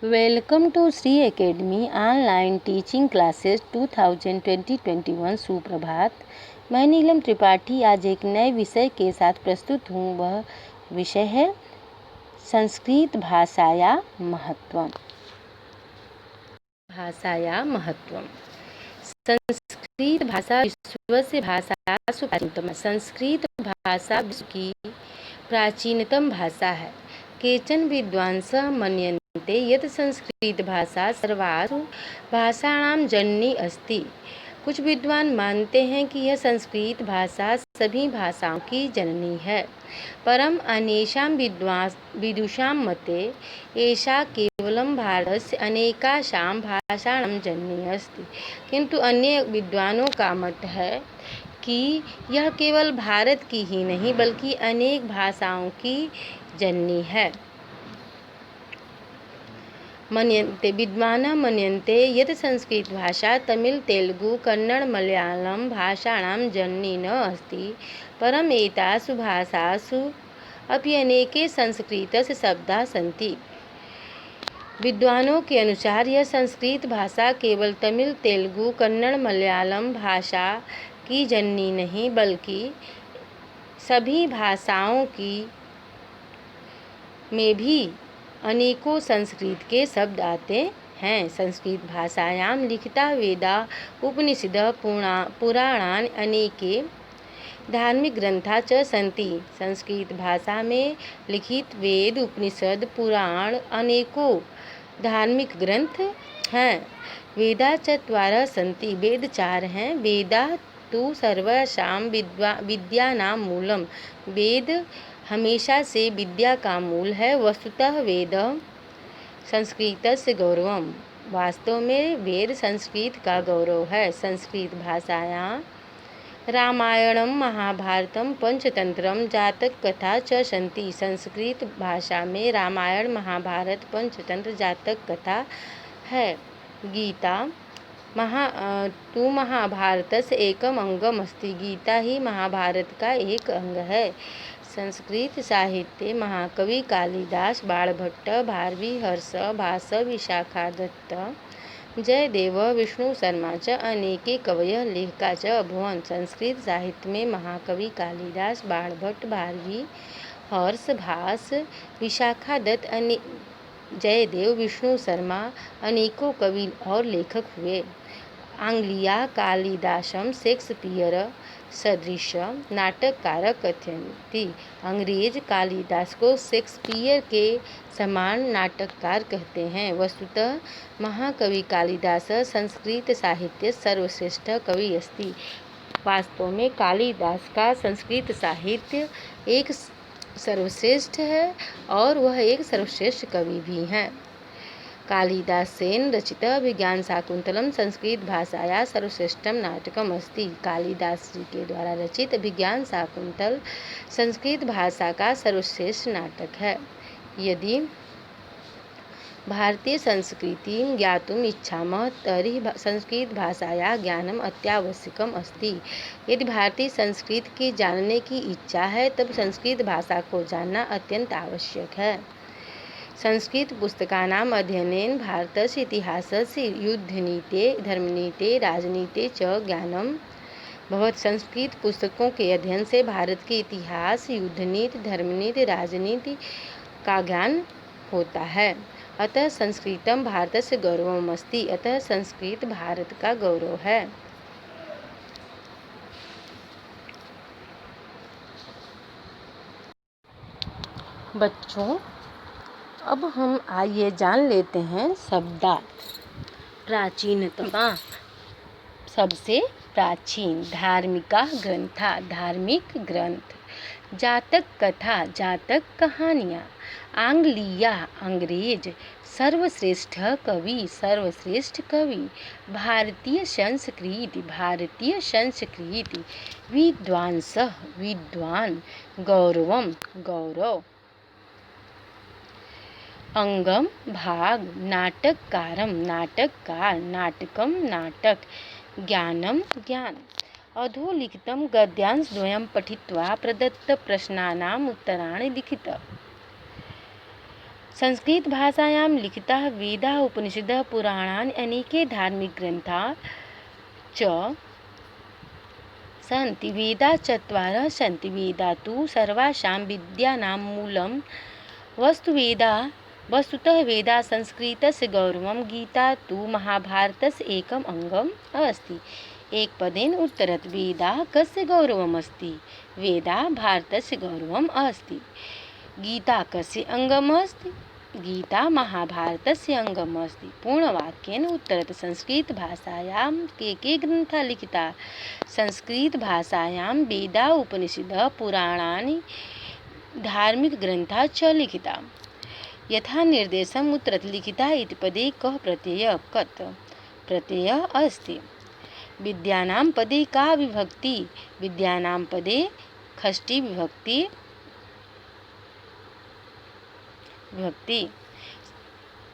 Welcome to Shri academy online teaching classes 2020-21। सुप्रभात। मैं नीलम त्रिपाठी आज एक नए विषय के साथ प्रस्तुत हूँ। वह विषय है संस्कृत भाषाया महत्वम। संस्कृत भाषा विश्वस्य भाषासु प्राचीनतम। संस्कृत भाषा विश्व की प्राचीनतम भाषा है। केचन विद्वांसः मन्यन्ते यत् संस्कृत भाषा सर्वासु भाषाणां जननी अस्ति। कुछ विद्वान मानते हैं कि यह संस्कृत भाषा सभी भाषाओं की जननी है। परम अन्येषां विदुषां मते एषा केवलं भारतस्य अनेकासां भाषाणां जननी अस्ति। किंतु अन्य विद्वानों का मत है कि यह केवल भारत की ही नहीं बल्कि अनेक भाषाओं की जननी है। विद्वानाः मन्यन्ते यत् संस्कृत भाषा तमिल तेलुगु कन्नड़ मलयालम भाषाणां जननी न अस्ति। परम् एतासु भाषासु अपि अनेके संस्कृतस्य शब्दाः सन्ति। विद्वानों के अनुसार यह संस्कृत भाषा केवल तमिल तेलुगु कन्नड़ मलयालम भाषा की जननी नहीं बल्कि सभी भाषाओं की में भी अनेकों संस्कृत के शब्द आते हैं। संस्कृत भाषायां लिखिता वेदा उपनिषदः पुराणानि अनेके धार्मिक ग्रंथा च सन्ति। संस्कृत भाषा में लिखित वेद उपनिषद पुराण अनेकों धार्मिक ग्रंथ हैं। वेदा चत्वारः सन्ति। वेद चार हैं। वेदा तु सर्वासां विद्यानां मूलम। वेद हमेशा से विद्या का मूल है। वस्तुतः वेद संस्कृतस्य गौरवम्। वास्तव में वेद संस्कृत का गौरव है। संस्कृत भाषायां रामायणं महाभारतं पंचतंत्रं जातक कथा च सन्ति। संस्कृत भाषा में रामायण महाभारत पंचतंत्र जातक कथा है। गीता तु महाभारतस्य एकम अंगम अस्ति। गीता ही महाभारत का एक अंग है। संस्कृत साहित्ये महाकवि कालिदास बाणभट्ट भारवी हर्ष भास विशाखादत्त जयदेव विष्णु शर्मा च अनेके कवयः लेखका च अभवन्। संस्कृत साहित्य में महाकवि कालिदास बाणभट्ट भारवी हर्ष भास विशाखादत्त जयदेव विष्णु शर्मा अनेकों कवि और लेखक हुए। आंग्लिया कालिदासम शेक्सपियर सदृश नाटककार कथयन्ति। अंग्रेज कालिदास को शेक्सपियर के समान नाटककार कहते हैं। वस्तुतः महाकवि कालिदास संस्कृत साहित्य सर्वश्रेष्ठ कवि अस्ति। वास्तव में कालिदास का संस्कृत साहित्य एक सर्वश्रेष्ठ है और वह एक सर्वश्रेष्ठ कवि भी हैं। कालिदासेन रचित अभिज्ञान शाकुंतलम संस्कृत भाषाया सर्वश्रेष्ठम नाटकम अस्ति। कालिदास जी के द्वारा रचित अभिज्ञान शाकुंतल संस्कृत भाषा का सर्वश्रेष्ठ नाटक है। यदि भारतीय संस्कृति ज्ञातुम इच्छामः तर्हि संस्कृत भाषाया ज्ञानम अत्यावश्यकम अस्ति। यदि भारतीय संस्कृति की जानने की इच्छा है तब संस्कृत भाषा को जानना अत्यंत आवश्यक है। संस्कृत पुस्तकानाम् अध्ययनेन भारतस्य इतिहासस्य युद्धनीते धर्मनीते राजनीते च ज्ञानम भवति। संस्कृत पुस्तकों के अध्ययन से भारत के इतिहास युद्धनीति धर्मनीति राजनीति का ज्ञान होता है। अतः संस्कृतम भारतस्य गौरवम् अस्ति। अतः संस्कृत भारत का गौरव है। बच्चों, अब हम आइए जान लेते हैं शब्दार्थ। प्राचीनतमा सबसे प्राचीन। धार्मिका ग्रंथा धार्मिक ग्रंथ। जातक कथा जातक कहानियाँ। आंग्लिया अंग्रेज। सर्वश्रेष्ठ कवि सर्वश्रेष्ठ कवि। भारतीय संस्कृति। विद्वांसः विद्वान। गौरवम गौरव। अंगम भाग। नाटककारम नाटककार। नाटकम नाटक। ज्ञानम ज्ञान। अधोलिखितं गद्यांशद्वयं पठित्वा प्रदत्तप्रश्नानाम् उत्तराणि लिखित। संस्कृत भाषायां लिखिताः वेदाः उपनिषदः पुराणानि अनेके धार्मिकग्रन्थाः च सन्ति। वेदाः चत्वारः सन्ति। वेदाः तु सर्वासां विद्यानां मूलं। वस्तुतः वेदाः संस्कृतस्य गौरवं। गीता तु महाभारतस्य एकम् अङ्गम् अस्ति। एकपदेन उत्तरत् वेदाः कस्य गौरवम् अस्ति? वेदाः भारतस्य गौरवम् अस्ति। गीता कस्य अङ्गम् अस्ति? गीता महाभारतस्य अङ्गम् अस्ति। पूर्णवाक्येन उत्तरत् संस्कृतभाषायां के ग्रन्थाः लिखिताः? संस्कृतभाषायां वेदाः उपनिषदः पुराणानि धार्मिकग्रन्थाः च लिखिताः। यथा निर्देशम् उत्तरत् लिखिताः इति पदे कः प्रत्ययः? कत् प्रत्ययः अस्ति। विद्यानां पदे का विभक्ति? विद्यानां पदे षष्ठी विभक्ति।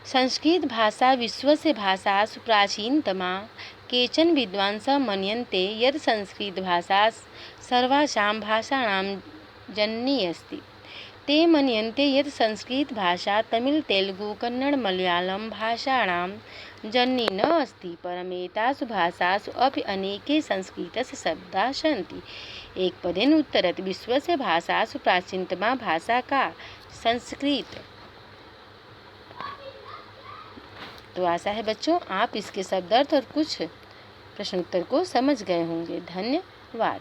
संस्कृत भाषा विश्वस्य भाषासु प्राचीनतमा। केचन विद्वांसः मन्यन्ते यत् संस्कृत भाषा सर्वासां भाषाणां जननी अस्ति। ते मन्यन्ते यत् संस्कृत भाषा तमिल तेलुगु कन्नड मलयालम भाषाणां जननी न अस्ति। परम् एतासु भाषासु अपि अनेके संस्कृतस्य शब्दाः सन्ति। एकपदेन उत्तरत् विश्वस्य भाषासु प्राचीनतमा भाषा का? संस्कृत। तो आशा है बच्चों आप इसके शब्दार्थ और कुछ प्रश्न उत्तर को समझ गए होंगे। धन्यवाद।